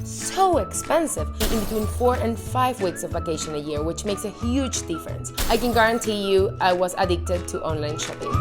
so expensive, in between 4 and 5 weeks of vacation a year, which makes a huge difference. I can guarantee you I was addicted to online shopping.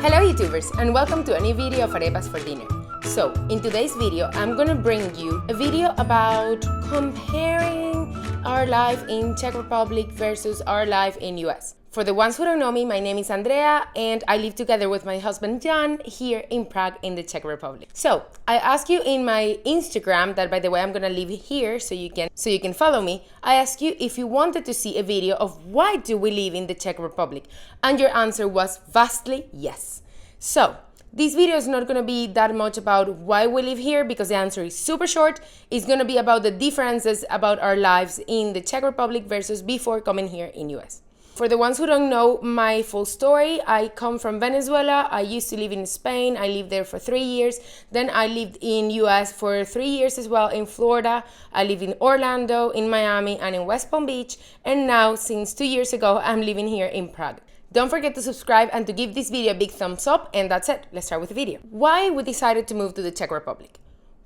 Hello YouTubers, and welcome to a new video of Arepas for Dinner. So, in today's video, I'm gonna bring you a video about comparing our life in Czech Republic versus our life in US. For the ones who don't know me, my name is Andrea and I live together with my husband Jan here in Prague in the Czech Republic. So, I asked you in my Instagram, that by the way I'm gonna leave here so you can follow me. I asked you if you wanted to see a video of why do we live in the Czech Republic, and your answer was vastly yes. So, this video is not going to be that much about why we live here because the answer is super short. It's going to be about the differences about our lives in the Czech Republic versus before coming here in US. For the ones who don't know my full story, I come from Venezuela. I used to live in Spain. I lived there for 3 years. Then I lived in US for 3 years as well in Florida. I live in Orlando, in Miami, and in West Palm Beach. And now, since 2 years ago, I'm living here in Prague. Don't forget to subscribe and to give this video a big thumbs up, and that's it. Let's start with the video. Why we decided to move to the Czech Republic?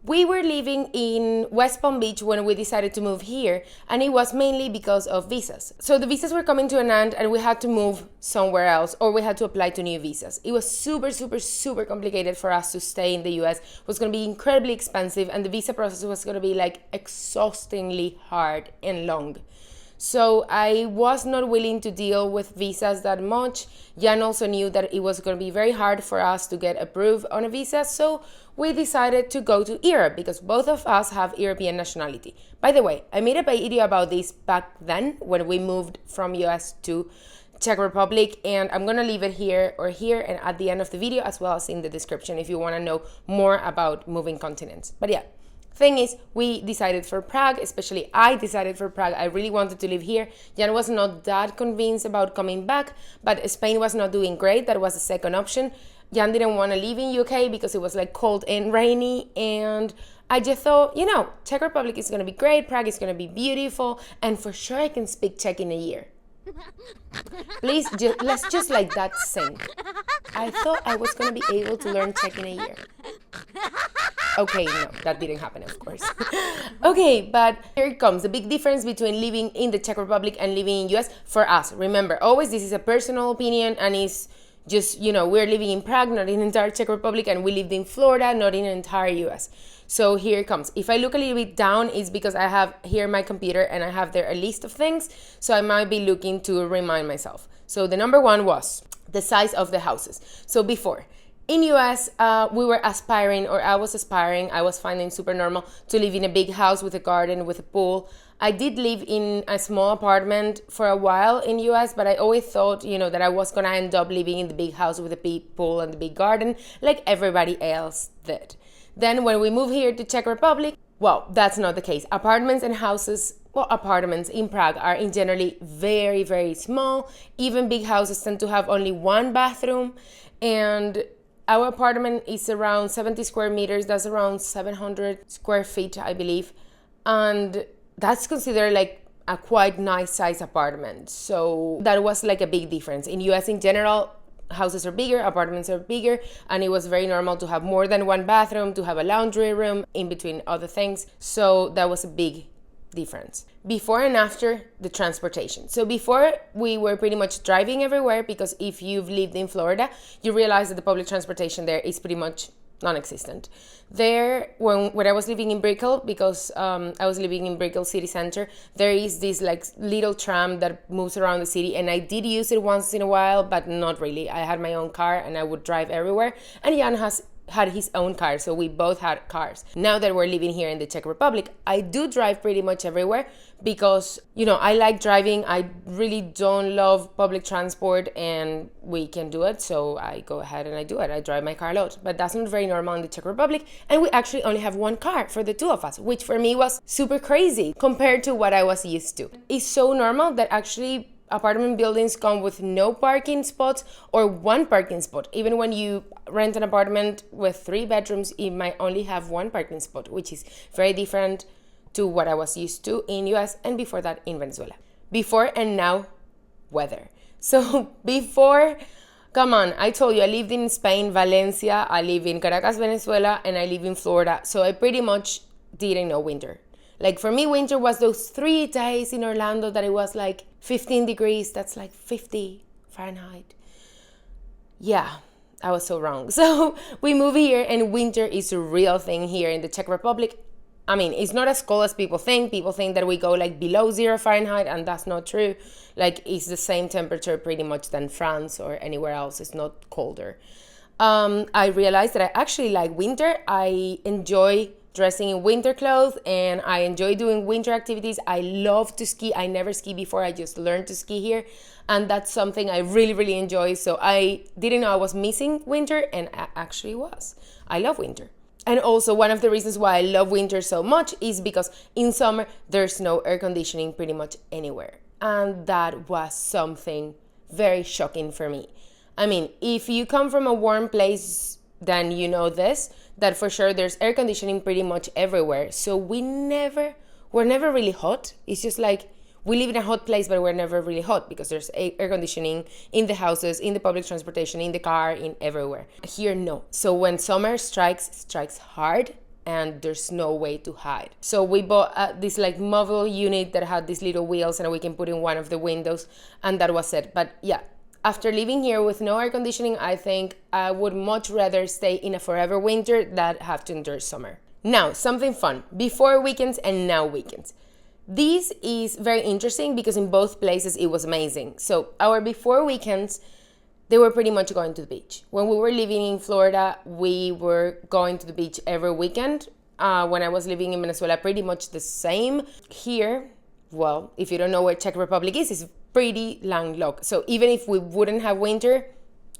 We were living in West Palm Beach when we decided to move here, and it was mainly because of visas. So the visas were coming to an end and we had to move somewhere else, or we had to apply to new visas. It was super complicated for us to stay in the US. It was going to be incredibly expensive, and the visa process was going to be like exhaustingly hard and long. So I was not willing to deal with visas that much. Jan also knew that it was going to be very hard for us to get approved on a visa, so we decided to go to Europe because both of us have European nationality. By the way, I made a video about this back then when we moved from US to Czech Republic, and I'm going to leave it here or here and at the end of the video, as well as in the description if you want to know more about moving continents. But yeah. Thing is, we decided for Prague, especially I decided for Prague. I really wanted to live here. Jan was not that convinced about coming back, but Spain was not doing great. That was the second option. Jan didn't want to live in UK because it was like cold and rainy, and I just thought, Czech Republic is going to be great, Prague is going to be beautiful, and for sure I can speak Czech in a year. Please, let's just like that sink. I thought I was going to be able to learn Czech in a year. Okay, no, that didn't happen, of course. Okay, but here it comes, the big difference between living in the Czech Republic and living in US for us. Remember, always this is a personal opinion, and it's just, we're living in Prague, not in the entire Czech Republic, and we lived in Florida, not in the entire US. So here it comes. If I look a little bit down, it's because I have here my computer and I have there a list of things, so I might be looking to remind myself. So the number one was the size of the houses. So before, in US, we were aspiring, or I was finding super normal to live in a big house with a garden, with a pool. I did live in a small apartment for a while in US, but I always thought, that I was gonna end up living in the big house with a big pool and the big garden, like everybody else did. Then when we moved here to Czech Republic, well, that's not the case. Apartments in Prague are in generally very small. Even big houses tend to have only one bathroom, and our apartment is around 70 square meters. That's around 700 square feet, I believe. And that's considered like a quite nice size apartment. So that was like a big difference. In US in general, houses are bigger, apartments are bigger, and it was very normal to have more than one bathroom, to have a laundry room in between other things. So that was a big difference. Before and after, the transportation. So before, we were pretty much driving everywhere, because if you've lived in Florida, you realize that the public transportation there is pretty much non-existent. There, when I was living in Brickell, because I was living in Brickell city center, there is this like little tram that moves around the city, and I did use it once in a while, but not really. I had my own car and I would drive everywhere, and Jan had his own car, so we both had cars. Now that we're living here in the Czech Republic, I do drive pretty much everywhere because, I like driving. I really don't love public transport, and we can do it, so I go ahead and I do it. I drive my car a lot, but that's not very normal in the Czech Republic, and we actually only have one car for the two of us, which for me was super crazy compared to what I was used to. It's so normal that actually apartment buildings come with no parking spots or one parking spot. Even when you rent an apartment with 3 bedrooms, it might only have one parking spot, which is very different to what I was used to in US and before that in Venezuela. Before and now, weather. So before, Come on, I told you, I lived in Spain, Valencia, I live in Caracas, Venezuela, and I live in Florida. So I pretty much didn't know winter. Like for me, winter was those 3 days in Orlando that it was like 15 degrees. That's like 50 Fahrenheit. Yeah, I was so wrong. So we moved here and winter is a real thing here in the Czech Republic. I mean, it's not as cold as people think. People think that we go like below 0 Fahrenheit, and that's not true. Like it's the same temperature pretty much than France or anywhere else. It's not colder. I realized that I actually like winter. I enjoy dressing in winter clothes and I enjoy doing winter activities. I love to ski. I never ski before. I just learned to ski here. And that's something I really, really enjoy. So I didn't know I was missing winter, and I actually was. I love winter. And also one of the reasons why I love winter so much is because in summer, there's no air conditioning pretty much anywhere. And that was something very shocking for me. I mean, if you come from a warm place, then you know this, that for sure there's air conditioning pretty much everywhere. So we're never really hot. It's just like, we live in a hot place, but we're never really hot because there's air conditioning in the houses, in the public transportation, in the car, in everywhere. Here, no. So when summer strikes hard and there's no way to hide. So we bought this like mobile unit that had these little wheels and we can put in one of the windows, and that was it. But yeah, after living here with no air conditioning, I think I would much rather stay in a forever winter than have to endure summer. Now, something fun. Before weekends and now weekends. This is very interesting because in both places it was amazing. So our before weekends, they were pretty much going to the beach. When we were living in Florida, we were going to the beach every weekend. When I was living in Venezuela, pretty much the same. Here, well, if you don't know where Czech Republic is, it's pretty landlocked. So even if we wouldn't have winter,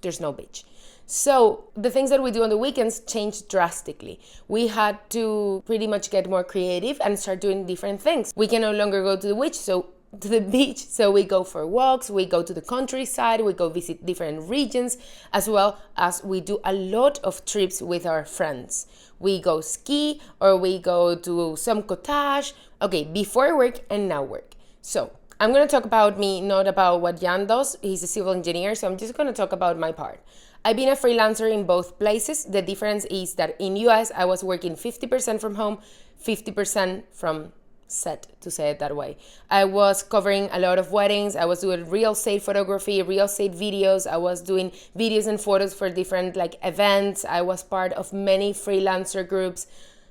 there's no beach. So the things that we do on the weekends changed drastically. We had to pretty much get more creative and start doing different things. We can no longer go to the beach, so we go for walks, we go to the countryside, we go visit different regions, as well as we do a lot of trips with our friends. We go ski or we go to some cottage. Okay, before work and now work. So I'm going to talk about me, not about what Jan does. He's a civil engineer, so I'm just going to talk about my part. I've been a freelancer in both places. The difference is that in US, I was working 50% from home, 50% from set, to say it that way. I was covering a lot of weddings. I was doing real estate photography, real estate videos. I was doing videos and photos for different like events. I was part of many freelancer groups.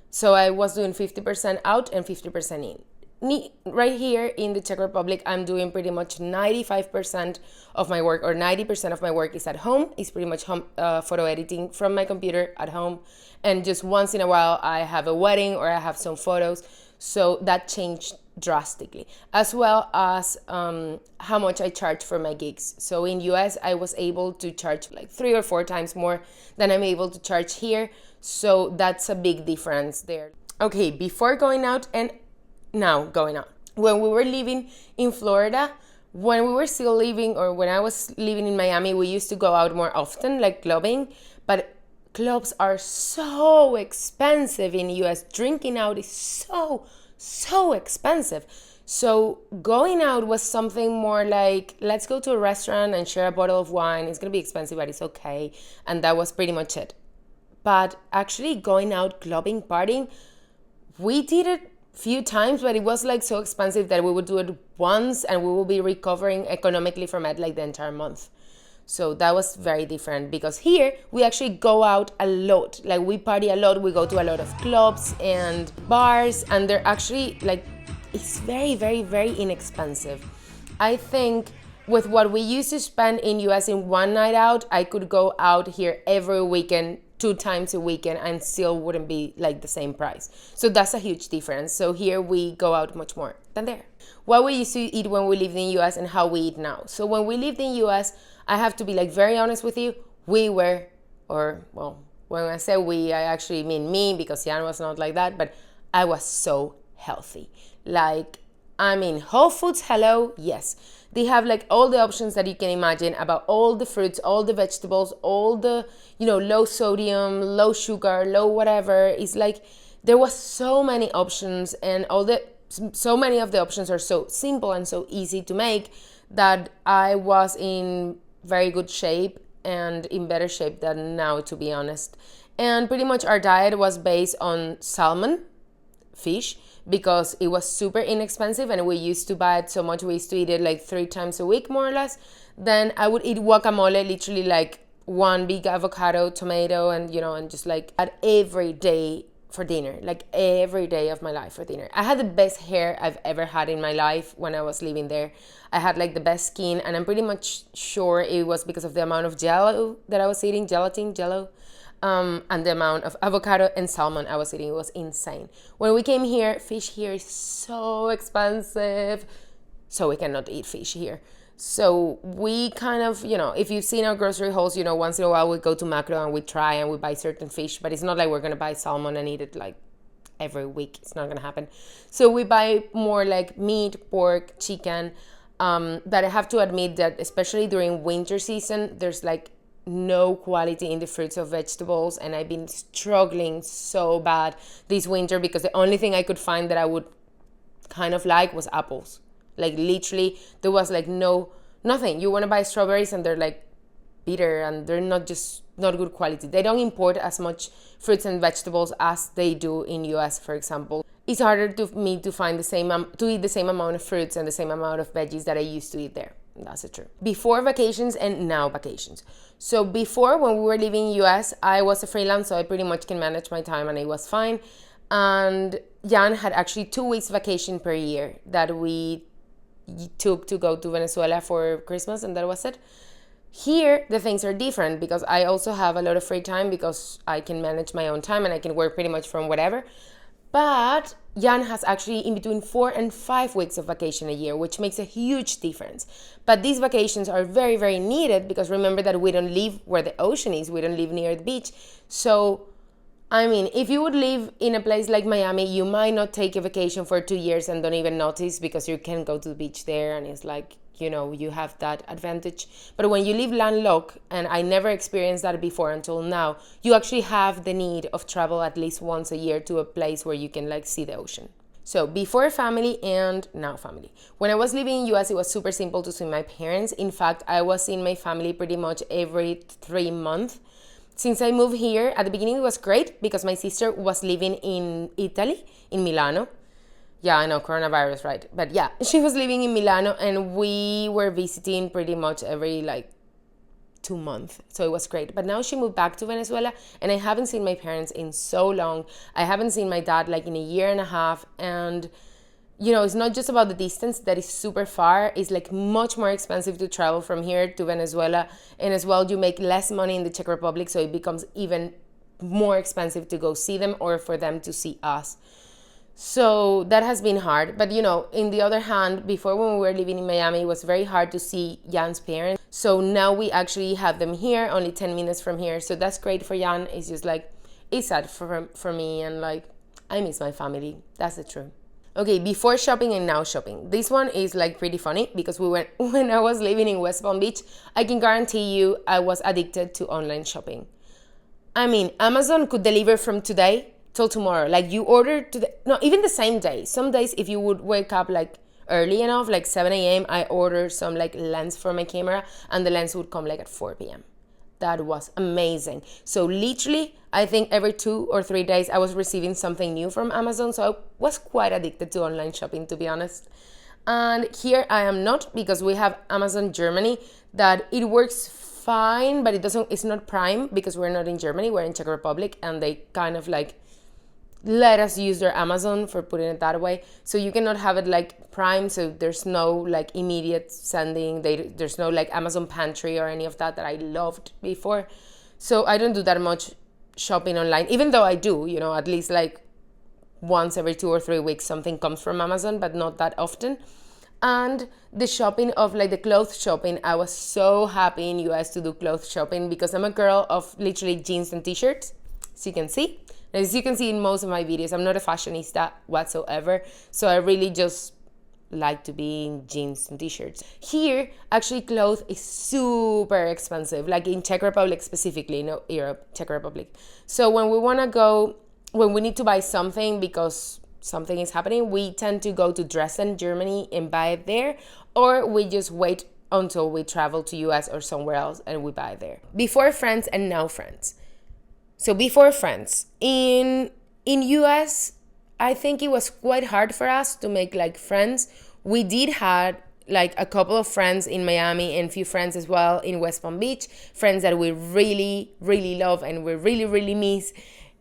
So I was doing 50% out and 50% in. Right here in the Czech Republic, I'm doing pretty much 95% of my work, or 90% of my work is at home. It's pretty much home, photo editing from my computer at home. And just once in a while, I have a wedding or I have some photos. So that changed drastically, as well as how much I charge for my gigs. So in US, I was able to charge like 3 or 4 times more than I'm able to charge here. So that's a big difference there. Okay, before going out and now going out. When we were living in Florida, when we were still living, or when I was living in Miami, we used to go out more often, like clubbing, but clubs are so expensive in the US. Drinking out is so expensive. So going out was something more like, let's go to a restaurant and share a bottle of wine. It's gonna be expensive, but it's okay. And that was pretty much it. But actually going out, clubbing, partying, we did it few times, but it was like so expensive that we would do it once and we will be recovering economically from it like the entire month. So that was very different, because here we actually go out a lot. Like we party a lot, we go to a lot of clubs and bars, and they're actually like, it's very, very, very inexpensive. I think with what we used to spend in US in one night out, I could go out here every weekend, 2 times a weekend, and still wouldn't be like the same price. So that's a huge difference. So here we go out much more than there. What we used to eat when we lived in the US and how we eat now. So when we lived in US, I have to be like very honest with you, we were, or well, when I say we, I actually mean me, because Jan was not like that, but I was so healthy. Like, I mean, Whole Foods, hello, yes. They have like all the options that you can imagine about all the fruits, all the vegetables, all the, low sodium, low sugar, low whatever. It's like there was so many options, and so many of the options are so simple and so easy to make that I was in very good shape and in better shape than now, to be honest. And pretty much our diet was based on salmon, fish, because it was super inexpensive and we used to buy it so much. We used to eat it like 3 times a week, more or less. Then I would eat guacamole, literally like one big avocado, tomato, and and just like at every day for dinner, like every day of my life for dinner. I had the best hair I've ever had in my life when I was living there. I had like the best skin, and I'm pretty much sure it was because of the amount of jello that I was eating, jello, and the amount of avocado and salmon I was eating. It was insane. When we came here, fish here is so expensive, so we cannot eat fish here. So we kind of, if you've seen our grocery hauls, once in a while we go to Macro and we try and we buy certain fish, but it's not like we're going to buy salmon and eat it like every week. It's not going to happen. So we buy more like meat, pork, chicken, that I have to admit that especially during winter season, there's like no quality in the fruits or vegetables, and I've been struggling so bad this winter because the only thing I could find that I would kind of like was apples. Like literally there was like nothing. You want to buy strawberries and they're like bitter and they're not good quality. They don't import as much fruits and vegetables as they do in US, for example. It's harder to me to find to eat the same amount of fruits and the same amount of veggies that I used to eat there. That's the truth. Before vacations and now vacations. So before, when we were living in US, I was a freelance, so I pretty much can manage my time and it was fine. And Jan had actually 2 weeks vacation per year that we took to go to Venezuela for Christmas, and that was it. Here, the things are different because I also have a lot of free time because I can manage my own time and I can work pretty much from whatever. But Jan has actually in between 4 and 5 weeks of vacation a year, which makes a huge difference. But these vacations are very, very needed because remember that we don't live where the ocean is. We don't live near the beach. So, I mean, if you would live in a place like Miami, you might not take a vacation for 2 years and don't even notice because you can go to the beach there and it's like, you have that advantage. But when you live landlocked, and I never experienced that before until now, you actually have the need of travel at least once a year to a place where you can like see the ocean. So before family and now family. When I was living in US, it was super simple to see my parents. In fact, I was seeing my family pretty much every 3 months. Since I moved here, at the beginning it was great because my sister was living in Italy, in Milano. Yeah, I know, coronavirus, right? But yeah, she was living in Milano and we were visiting pretty much every like 2 months. So it was great. But now she moved back to Venezuela and I haven't seen my parents in so long. I haven't seen my dad like in a year and a half. And it's not just about the distance that is super far. It's like much more expensive to travel from here to Venezuela. And as well, you make less money in the Czech Republic. So it becomes even more expensive to go see them or for them to see us. So that has been hard. But, in the other hand, before when we were living in Miami, it was very hard to see Jan's parents. So now we actually have them here, only 10 minutes from here. So that's great for Jan. It's just like, it's sad for me. And like, I miss my family. That's the truth. Okay, before shopping and now shopping. This one is like pretty funny because when I was living in West Palm Beach, I can guarantee you I was addicted to online shopping. I mean, Amazon could deliver from today till tomorrow. Like you order even the same day. Some days if you would wake up like early enough, like 7 a.m., I ordered some like lens for my camera and the lens would come like at 4 p.m. That was amazing. So literally, I think every 2 or 3 days I was receiving something new from Amazon. So I was quite addicted to online shopping, to be honest. And here I am not because we have Amazon Germany that it works fine, but it's not Prime because we're not in Germany, we're in Czech Republic and they kind of like let us use their Amazon, for putting it that way. So you cannot have it like Prime, so there's no like immediate sending. There's no like Amazon pantry or any of that I loved before. So I don't do that much shopping online, even though I do, at least like once every 2 or 3 weeks something comes from Amazon, but not that often. And the shopping of like the clothes shopping, I was so happy in US to do clothes shopping because I'm a girl of literally jeans and t-shirts, as you can see. As you can see in most of my videos, I'm not a fashionista whatsoever. So I really just like to be in jeans and t-shirts. Here, actually, clothes is super expensive, like in Czech Republic specifically, no Europe, Czech Republic. So when we need to buy something because something is happening, we tend to go to Dresden, Germany and buy it there, or we just wait until we travel to US or somewhere else and we buy there. Before friends and now friends. So before friends, in US, I think it was quite hard for us to make like friends. We did have like a couple of friends in Miami and few friends as well in West Palm Beach, friends that we really, really love and we really, really miss.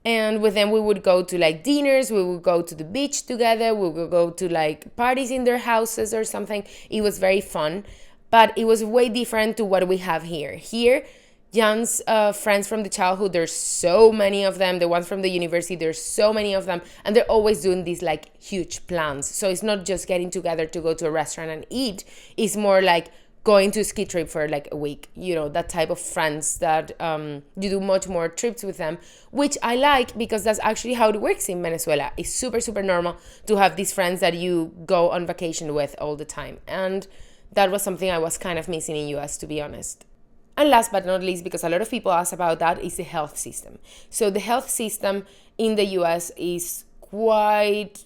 And with them, we would go to like dinners, we would go to the beach together, we would go to like parties in their houses or something. It was very fun, but it was way different to what we have here. Here, Jan's friends from the childhood, there's so many of them. The ones from the university, there's so many of them. And they're always doing these like huge plans. So it's not just getting together to go to a restaurant and eat. It's more like going to a ski trip for like a week. You know, that type of friends that you do much more trips with them, which I like because that's actually how it works in Venezuela. It's super, super normal to have these friends that you go on vacation with all the time. And that was something I was kind of missing in US, to be honest. And last but not least, because a lot of people ask about that, is the health system. So the health system in the US is quite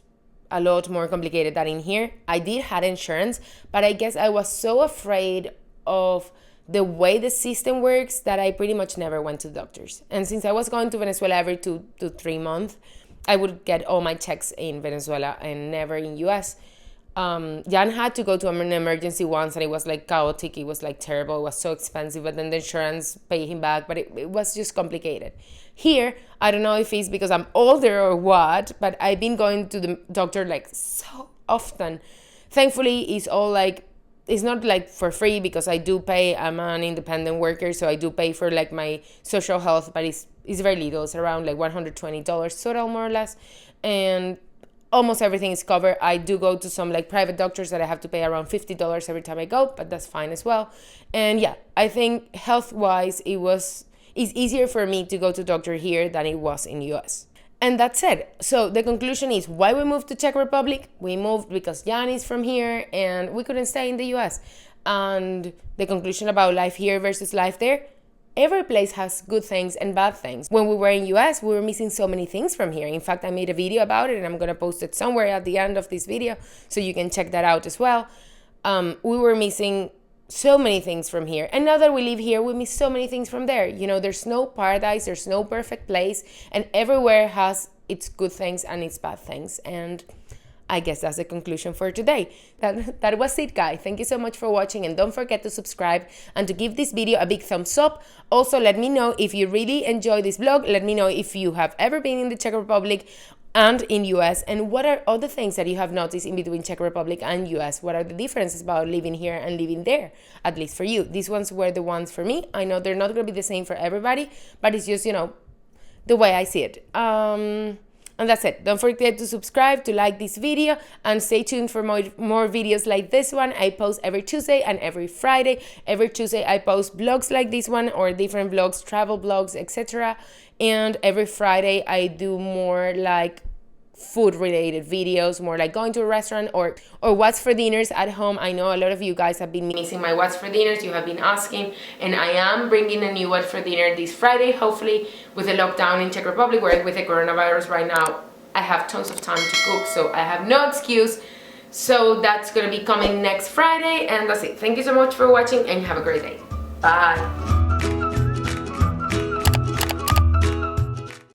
a lot more complicated than in here. I did have insurance, but I guess I was so afraid of the way the system works that I pretty much never went to doctors. And since I was going to Venezuela every 2 to 3 months, I would get all my checks in Venezuela and never in US. Jan had to go to an emergency once and it was like chaotic. It was like terrible. It was so expensive, but then the insurance paid him back, but it was just complicated. Here, I don't know if it's because I'm older or what, but I've been going to the doctor like so often. Thankfully, it's all like, it's not like for free because I do pay. I'm an independent worker, so I do pay for like my social health, but it's very little. It's around like $120 total, more or less. And almost everything is covered. I do go to some like private doctors that I have to pay around $50 every time I go, but that's fine as well. And yeah, I think health-wise, it's easier for me to go to doctor here than it was in US. And that's it. So the conclusion is why we moved to Czech Republic. We moved because Jan is from here and we couldn't stay in the US. And the conclusion about life here versus life there, every place has good things and bad things. When we were in US, we were missing so many things from here. In fact, I made a video about it and I'm gonna post it somewhere at the end of this video so you can check that out as well. We were missing so many things from here. And now that we live here, we miss so many things from there. You know, there's no paradise, there's no perfect place, and everywhere has its good things and its bad things. And I guess that's the conclusion for today. That was it, guys. Thank you so much for watching, and don't forget to subscribe and to give this video a big thumbs up. Also, let me know if you really enjoy this vlog. Let me know if you have ever been in the Czech Republic and in US, and what are other things that you have noticed in between Czech Republic and US. What are the differences about living here and living there, at least for you? These ones were the ones for me. I know they're not going to be the same for everybody, but it's just, you know, the way I see it. And that's it. Don't forget to subscribe, to like this video, and stay tuned for more videos like this one. I post every Tuesday and every Friday. Every Tuesday I post vlogs like this one or different vlogs, travel vlogs, etc. And every Friday I do more like food related videos, more like going to a restaurant or what's for dinners at home. I know a lot of you guys have been missing my what's for dinners. You have been asking, and I am bringing a new what's for dinner this Friday, hopefully. With the lockdown in Czech Republic, where with the coronavirus right now, I have tons of time to cook, so I have no excuse. So that's gonna be coming next Friday, and that's it. Thank you so much for watching and have a great day. Bye.